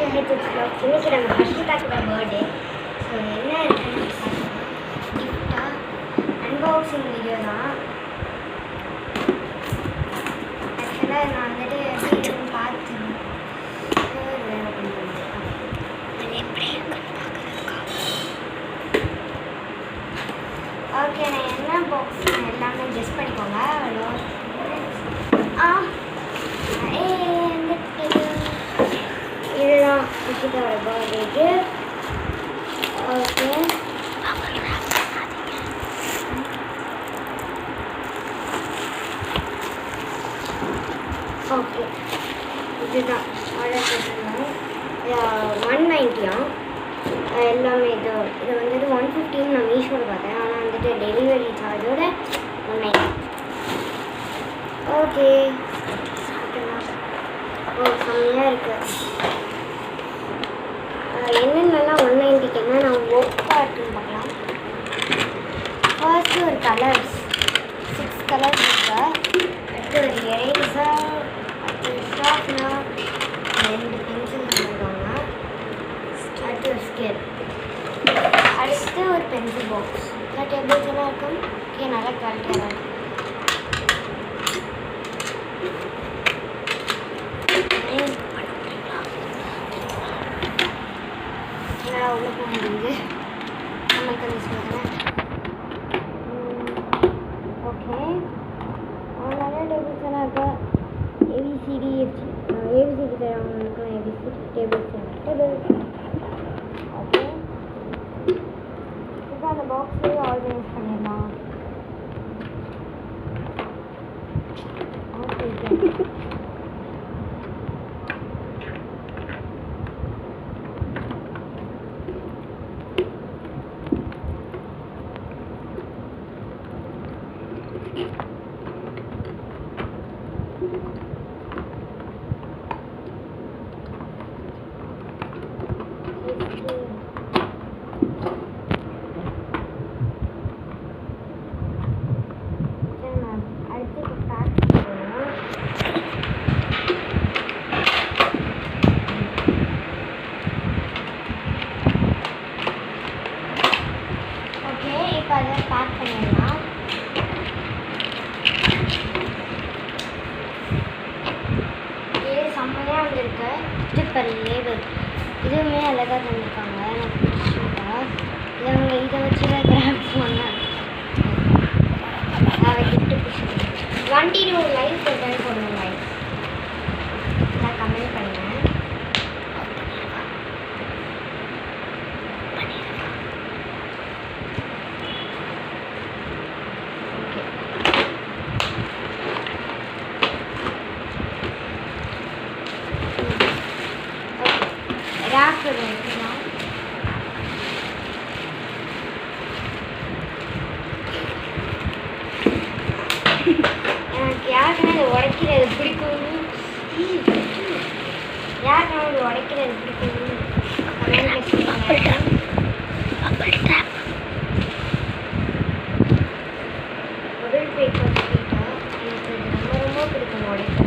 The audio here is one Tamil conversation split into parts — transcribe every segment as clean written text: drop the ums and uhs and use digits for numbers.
to HH Vlogs. இன்னைக்கு நம்ம ஹர்ஷிதாக்கு பர்த்டே. ஸோ என்ன இருக்குன்னு கிஃப்டாக அன்பாக்சிங் வீடியோ தான். ஆக்சுவலாக நான் வந்துட்டு எப்படி பார்த்தேன் ஓகே. நான் என்ன பாக்ஸ் எல்லாமே கெஸ் பண்ணிக்கோங்க. இதுதான் ஹர்ஷிதாவோட பர்த்டேக்கு. ஓகே ஓகே இதுதான் ஆர்டர் போட்டிருந்தோம். 190 எல்லாமே. இது வந்துட்டு 150 நான் மீஷோவில் பார்த்தேன். ஆனால் வந்துட்டு டெலிவரி சார்ஜோட 190. ஓகே செம்மையாக இருக்குது. என்னென்னலாம் 190க்கு என்ன நான் ஒர்க்காக இருக்குன்னு பார்க்கலாம். ஃபர்ஸ்ட்டு ஒரு கலர்ஸ் 6 கலர்ஸ் இருக்கு. அடுத்து ஒரு எரேசர், அடுத்து ஷார்ப்னர், 2 பென்சில் கொடுத்துருக்காங்க. அடுத்து ஒரு ஸ்கேல், அடுத்து ஒரு பென்சில் பாக்ஸ். டேபிள்ஸ் எல்லாம் இருக்கும். ஓகே நல்லா குவாலிட்டியாக இருக்கும். உள்ள போகுது நம்மளுக்கு அந்த சொல்கிறேன். ஓகே நிறைய டேபிள்ஸ் எல்லாம் இருக்கா. ஏபிசிடி தரவங்களுக்கும் ஏபிசிடி டேபிள்ஸ் ஓகே. இப்போ அந்த பாக்ஸ்லேயே ஆர்கனைஸ் பண்ணிடலாம். ஓகே அதை பேக் பண்ணிடலாம். இது செம்மையாக வந்திருக்கு. ஸ்டிக்கர் லேபிள் இதுவுமே அழகாக தந்திருக்காங்க. எனக்கு பிடிச்சிருக்கா. இதை அவங்க இதை வச்சு தான் கிராஃப்ட் பண்ணாங்க. அதை கிஃப்ட்டு பிடிச்சிருக்கு. 22 லைக்ஸ் ட்ரை பண்ணுவோம். லைக்ஸ் நான் கமெண்ட் பண்ணுவேன். எனக்கு யாருக்குன்னா இதை உடைக்கிறது பிடிக்கும்னு யாருக்குன்னா இது உடைக்கிறது பிடிக்கும்னு பொருள் பேப்பர் கேட்டால் எனக்கு இது ரொம்ப ரொம்ப பிடிக்கும் உடைக்கிறது.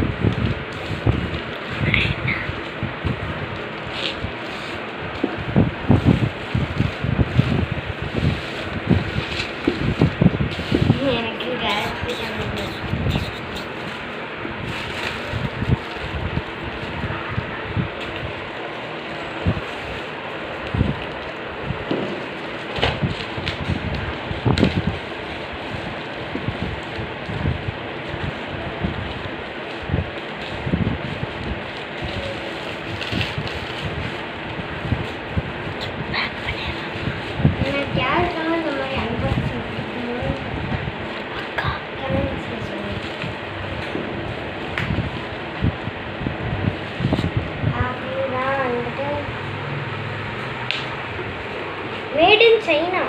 Made in China.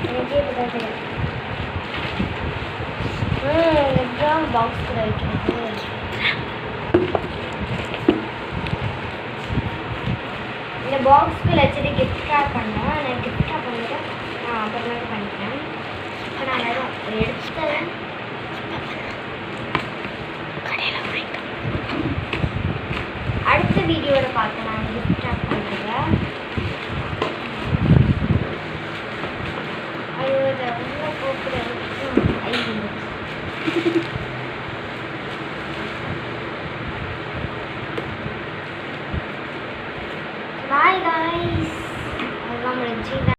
எனக்கே பத்தாது. எக்ஸாம் பாக்ஸ் வைக்கிறது. இந்த பாக்ஸ்க்குள்ள வச்சுட்டு கிஃப்ட் ரேப் பண்ணோம். நான் கிஃப்ட் ரேப் பண்ணிவிட்டு நான் அப்புறமேட்டு பண்ணிக்கிறேன். இப்போ நான் எடுத்துட்டேன். கடையில் இருக்குது.